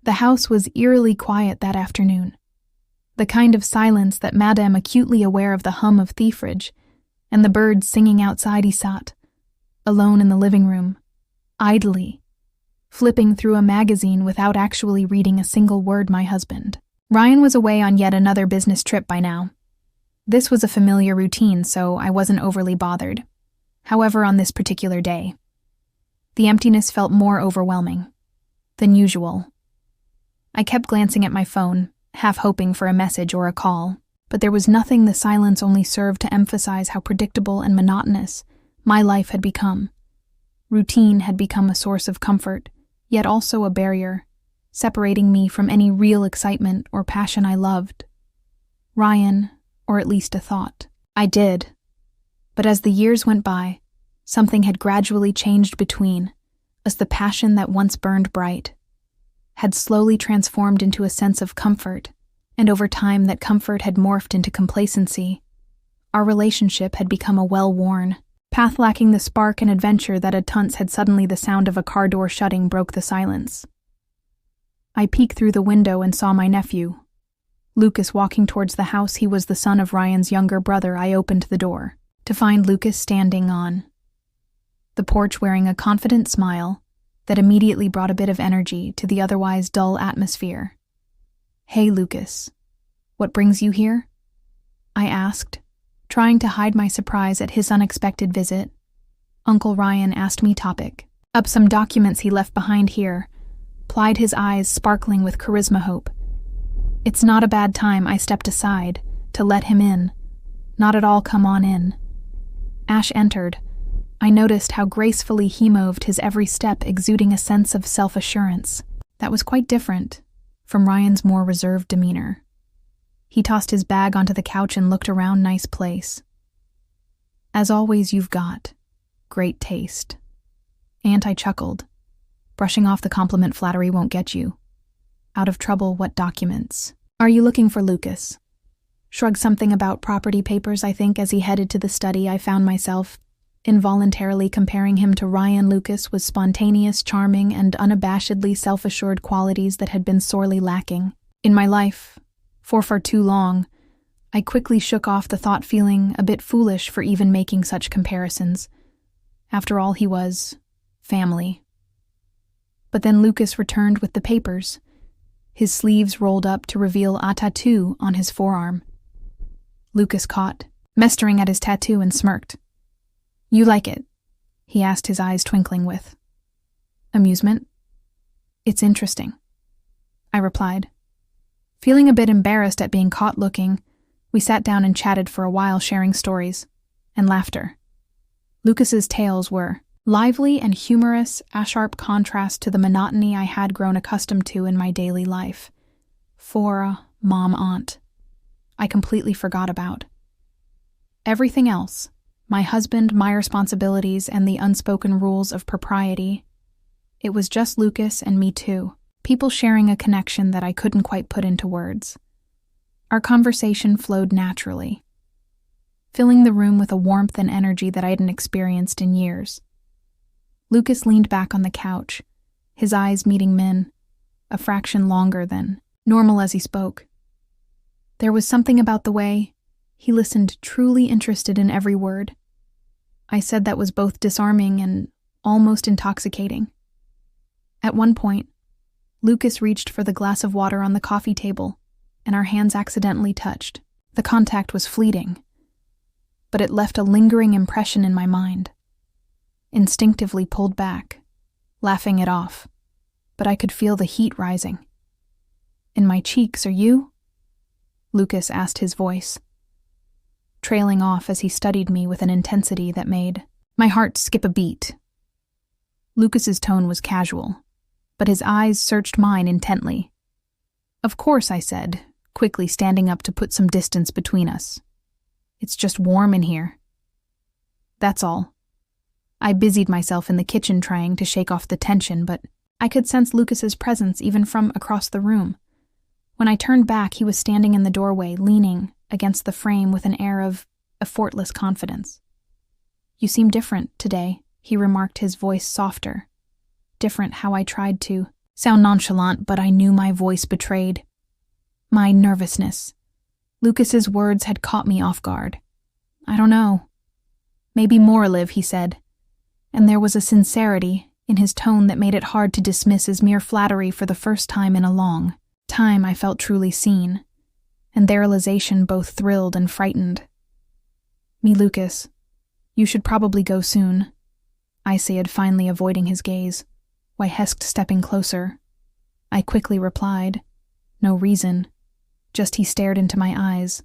The house was eerily quiet that afternoon, the kind of silence that Madame, acutely aware of the hum of thieferage and the birds singing outside, sat, alone in the living room, idly, flipping through a magazine without actually reading a single word. My husband, Ryan, was away on yet another business trip by now. This was a familiar routine, so I wasn't overly bothered. However, on this particular day, the emptiness felt more overwhelming than usual. I kept glancing at my phone, half hoping for a message or a call, but there was nothing. The silence only served to emphasize how predictable and monotonous my life had become. Routine had become a source of comfort, yet also a barrier, separating me from any real excitement or passion I loved. Ryan, or at least a thought. I did. But as the years went by, something had gradually changed between us. The passion that once burned bright had slowly transformed into a sense of comfort, and over time that comfort had morphed into complacency. Our relationship had become a well-worn path, lacking the spark and adventure that at once had. Suddenly the sound of a car door shutting broke the silence. I peeked through the window and saw my nephew, Lucas, walking towards the house. He was the son of Ryan's younger brother. I opened the door to find Lucas standing on the porch wearing a confident smile that immediately brought a bit of energy to the otherwise dull atmosphere. "Hey, Lucas, what brings you here?" I asked, trying to hide my surprise at his unexpected visit. Uncle Ryan asked me topic. "Up some documents he left behind here," plied, his eyes sparkling with charisma hope. "It's not a bad time." I stepped aside to let him in. "Not at all, come on in." Ash entered. I noticed how gracefully he moved, his every step exuding a sense of self-assurance that was quite different from Ryan's more reserved demeanor. He tossed his bag onto the couch and looked around. "Nice place. As always, you've got great taste." Aunt, I chuckled, brushing off the compliment. "Flattery won't get you out of trouble." "What documents are you looking for?" Lucas shrugged. "Something about property papers, I think." As he headed to the study, I found myself involuntarily comparing him to Ryan. Lucas was spontaneous, charming, and unabashedly self-assured, qualities that had been sorely lacking in my life for far too long. I quickly shook off the thought, feeling a bit foolish for even making such comparisons. After all, he was family. But then Lucas returned with the papers, his sleeves rolled up to reveal a tattoo on his forearm. Lucas caught mestering at his tattoo and smirked. "You like it?" he asked, his eyes twinkling with amusement. "It's interesting," I replied. Feeling a bit embarrassed at being caught looking, we sat down and chatted for a while, sharing stories and laughter. Lucas's tales were lively and humorous, a sharp contrast to the monotony I had grown accustomed to in my daily life. For aunt, I completely forgot about everything else. My husband, my responsibilities, and the unspoken rules of propriety. It was just Lucas and me two, people sharing a connection that I couldn't quite put into words. Our conversation flowed naturally, filling the room with a warmth and energy that I hadn't experienced in years. Lucas leaned back on the couch, his eyes meeting mine, a fraction longer than normal as he spoke. There was something about the way he listened, truly interested in every word I said, that was both disarming and almost intoxicating. At one point, Lucas reached for the glass of water on the coffee table, and our hands accidentally touched. The contact was fleeting, but it left a lingering impression in my mind. Instinctively pulled back, laughing it off, but I could feel the heat rising. "In my cheeks, are you?" Lucas asked, his voice trailing off as he studied me with an intensity that made my heart skip a beat. Lucas's tone was casual, but his eyes searched mine intently. "Of course," I said, quickly standing up to put some distance between us. "It's just warm in here. That's all." I busied myself in the kitchen trying to shake off the tension, but I could sense Lucas's presence even from across the room. When I turned back, he was standing in the doorway, leaning against the frame with an air of effortless confidence. "You seem different today," he remarked, his voice softer. Different how I tried to sound nonchalant, but I knew my voice betrayed my nervousness. Lucas's words had caught me off guard. I don't know. Maybe more, Liv, he said, and there was a sincerity in his tone that made it hard to dismiss as mere flattery. For the first time in a long time, I felt truly seen, and their realization both thrilled and frightened. Me, Lucas, you should probably go soon, I said, finally avoiding his gaze. Why Hesked stepping closer. I quickly replied, no reason, just he stared into my eyes,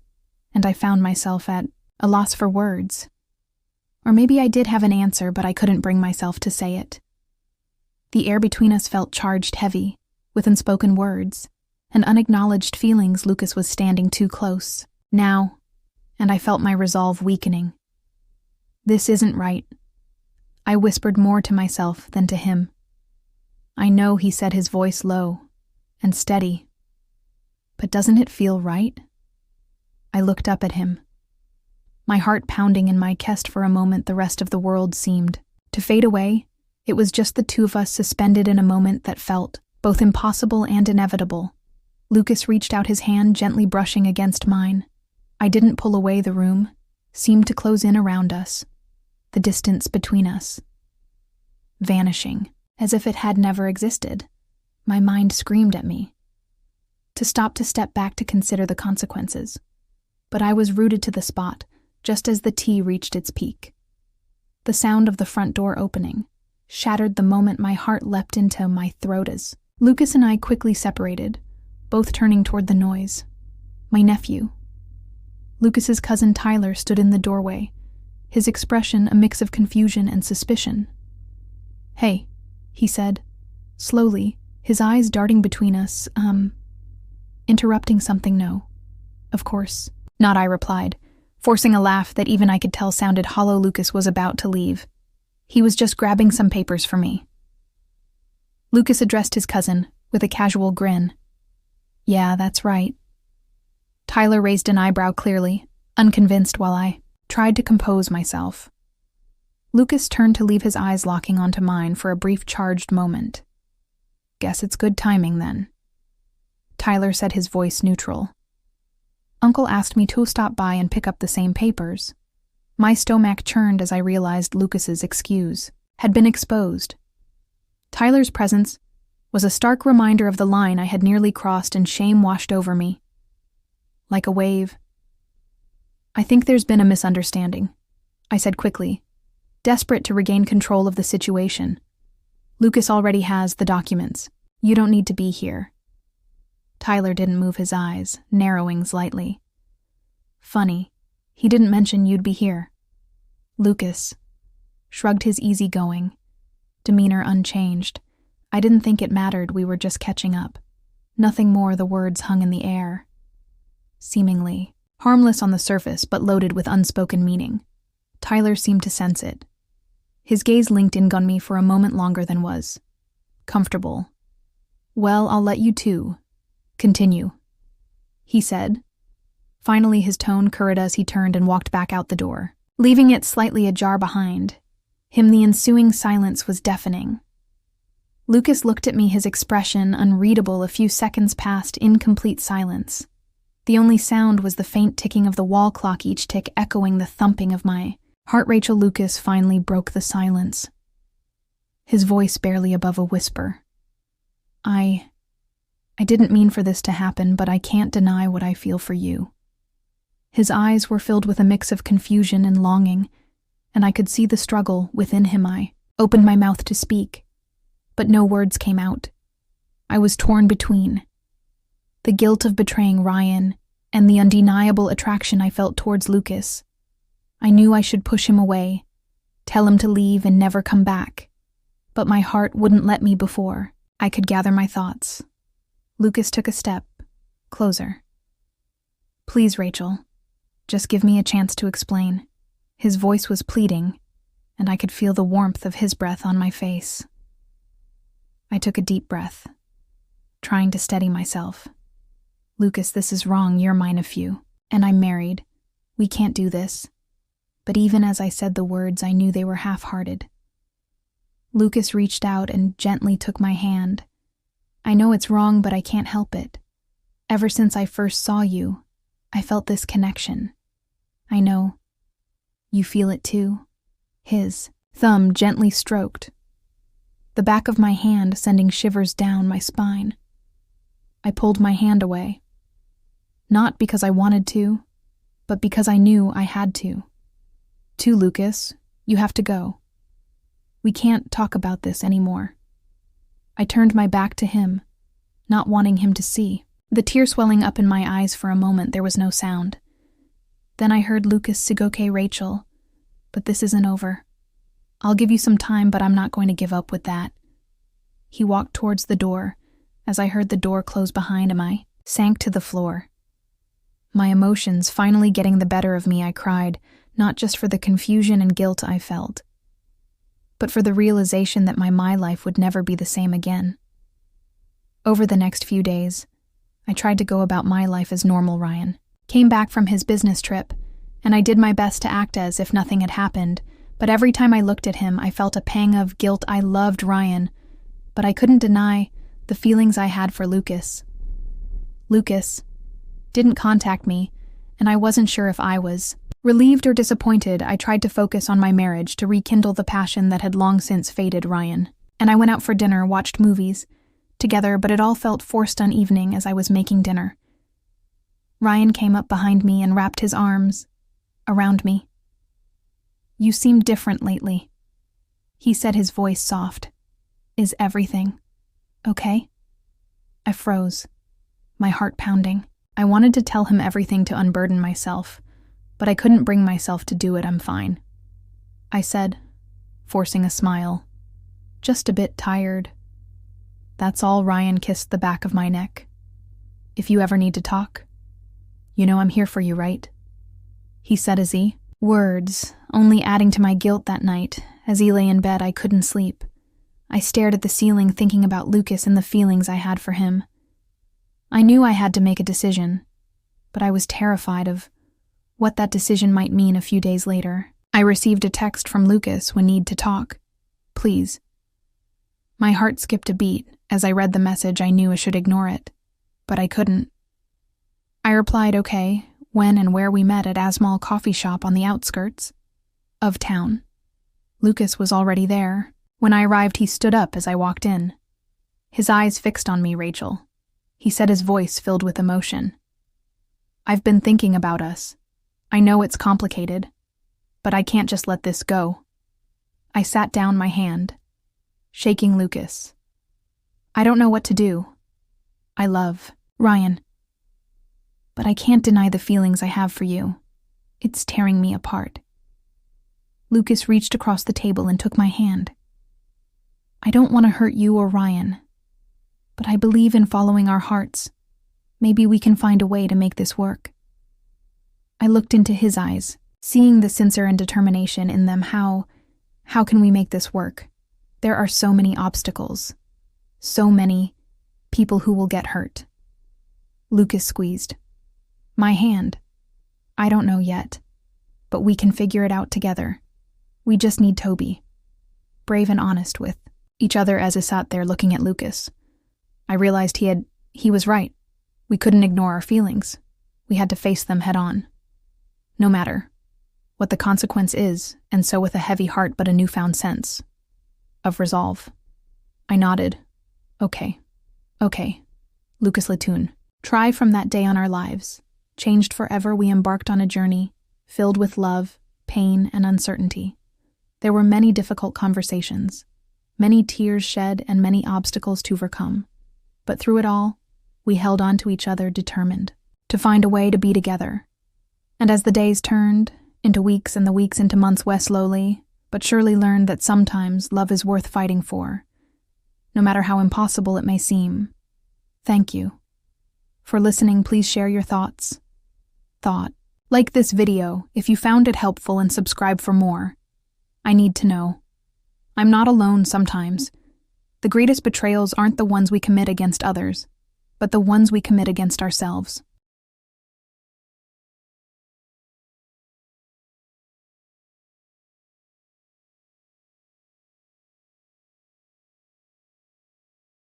and I found myself at a loss for words. Or maybe I did have an answer, but I couldn't bring myself to say it. The air between us felt charged heavy, with unspoken words, and unacknowledged feelings. Lucas was standing too close, now, and I felt my resolve weakening. This isn't right. I whispered more to myself than to him. I know, he said, his voice low and steady. But doesn't it feel right? I looked up at him, my heart pounding in my chest. For a moment, the rest of the world seemed to fade away. It was just the two of us, suspended in a moment that felt both impossible and inevitable. Lucas reached out his hand, gently brushing against mine. I didn't pull away. The room seemed to close in around us, the distance between us vanishing, as if it had never existed. My mind screamed at me to stop, to step back, to consider the consequences. But I was rooted to the spot, just as the tea reached its peak. The sound of the front door opening shattered the moment. My heart leapt into my throat as Lucas and I quickly separated, both turning toward the noise. My nephew, Lucas's cousin Tyler, stood in the doorway, his expression a mix of confusion and suspicion. Hey, he said, slowly, his eyes darting between us. Interrupting something? No. Of course not, I replied, forcing a laugh that even I could tell sounded hollow. Lucas was about to leave. He was just grabbing some papers for me. Lucas addressed his cousin with a casual grin. Yeah, that's right. Tyler raised an eyebrow, clearly unconvinced, while I tried to compose myself. Lucas turned to leave, his eyes locking onto mine for a brief charged moment. Guess it's good timing then, Tyler said, his voice neutral. Uncle asked me to stop by and pick up the same papers. My stomach churned as I realized Lucas's excuse had been exposed. Tyler's presence was a stark reminder of the line I had nearly crossed, and shame washed over me like a wave. I think there's been a misunderstanding, I said quickly, desperate to regain control of the situation. Lucas already has the documents. You don't need to be here. Tyler didn't move, his eyes narrowing slightly. Funny, he didn't mention you'd be here. Lucas shrugged, his easygoing demeanor unchanged. I didn't think it mattered. We were just catching up. Nothing more. The words hung in the air, seemingly harmless on the surface, but loaded with unspoken meaning. Tyler seemed to sense it. His gaze linked in on me for a moment longer than was comfortable. Well, I'll let you two continue, he said. Finally, his tone curdled as he turned and walked back out the door, leaving it slightly ajar behind him. The ensuing silence was deafening. Lucas looked at me, his expression unreadable. A few seconds passed in complete silence. The only sound was the faint ticking of the wall clock, each tick echoing the thumping of my heart. Rachel, Lucas finally broke the silence, his voice barely above a whisper. I didn't mean for this to happen, but I can't deny what I feel for you. His eyes were filled with a mix of confusion and longing, and I could see the struggle within him. I opened my mouth to speak, but no words came out. I was torn between the guilt of betraying Ryan and the undeniable attraction I felt towards Lucas. I knew I should push him away, tell him to leave and never come back, but my heart wouldn't let me. Before I could gather my thoughts, Lucas took a step closer. Please, Rachel, just give me a chance to explain. His voice was pleading, and I could feel the warmth of his breath on my face. I took a deep breath, trying to steady myself. Lucas, this is wrong. You're my nephew, and I'm married. We can't do this. But even as I said the words, I knew they were half-hearted. Lucas reached out and gently took my hand, I know it's wrong, but I can't help it. Ever since I first saw you, I felt this connection. I know. You feel it too. His thumb gently stroked the back of my hand, sending shivers down my spine. I pulled my hand away. Not because I wanted to, but because I knew I had to. Lucas, you have to go. We can't talk about this anymore. I turned my back to him, not wanting him to see. The tear swelling up in my eyes for a moment, there was no sound. Then I heard Lucas Sigoke Rachel, but this isn't over. I'll give you some time, but I'm not going to give up with that. He walked towards the door. As I heard the door close behind him, I sank to the floor. My emotions finally getting the better of me, I cried, not just for the confusion and guilt I felt, but for the realization that my life would never be the same again. Over the next few days, I tried to go about my life as normal. Ryan came back from his business trip, and I did my best to act as if nothing had happened, but every time I looked at him, I felt a pang of guilt. I loved Ryan, but I couldn't deny the feelings I had for Lucas. Lucas didn't contact me, and I wasn't sure if I was relieved or disappointed. I tried to focus on my marriage to rekindle the passion that had long since faded. Ryan and I went out for dinner, watched movies together, but it all felt forced one evening as I was making dinner. Ryan came up behind me and wrapped his arms around me. You seem different lately, he said, his voice soft. Is everything okay? I froze, my heart pounding. I wanted to tell him everything to unburden myself, but I couldn't bring myself to do it. I'm fine, I said, forcing a smile. Just a bit tired. That's all. Ryan kissed the back of my neck. If you ever need to talk, you know I'm here for you, right? He said as he words, only adding to my guilt that night. As he lay in bed, I couldn't sleep. I stared at the ceiling, thinking about Lucas and the feelings I had for him. I knew I had to make a decision, but I was terrified of what that decision might mean. A few days later, I received a text from Lucas. We need to talk. Please. My heart skipped a beat. As I read the message, I knew I should ignore it, but I couldn't. I replied, okay, when and where. We met at Asmal coffee shop on the outskirts of town. Lucas was already there. When I arrived, he stood up as I walked in. His eyes fixed on me. Rachel, he said, his voice filled with emotion. I've been thinking about us. I know it's complicated, but I can't just let this go. I sat down, my hand shaking. Lucas, I don't know what to do. I love Ryan, but I can't deny the feelings I have for you. It's tearing me apart. Lucas reached across the table and took my hand. I don't want to hurt you or Ryan, but I believe in following our hearts. Maybe we can find a way to make this work. I looked into his eyes, seeing the sincere and determination in them. How can we make this work? There are so many obstacles, so many people who will get hurt. Lucas squeezed my hand. I don't know yet, but we can figure it out together. We just need to be brave and honest with each other. As I sat there looking at Lucas, I realized he was right. We couldn't ignore our feelings. We had to face them head on, no matter what the consequence is. And so, with a heavy heart but a newfound sense of resolve, I nodded. Okay, Lucas Latoon. Try. From that day on, our lives changed forever. We embarked on a journey filled with love, pain, and uncertainty. There were many difficult conversations, many tears shed, and many obstacles to overcome. But through it all, we held on to each other, determined to find a way to be together. And as the days turned into weeks and the weeks into months, we slowly but surely learned that sometimes love is worth fighting for, no matter how impossible it may seem. Thank you for listening. Please share your thoughts. Like this video if you found it helpful, and subscribe for more. I need to know. I'm not alone sometimes. The greatest betrayals aren't the ones we commit against others, but the ones we commit against ourselves.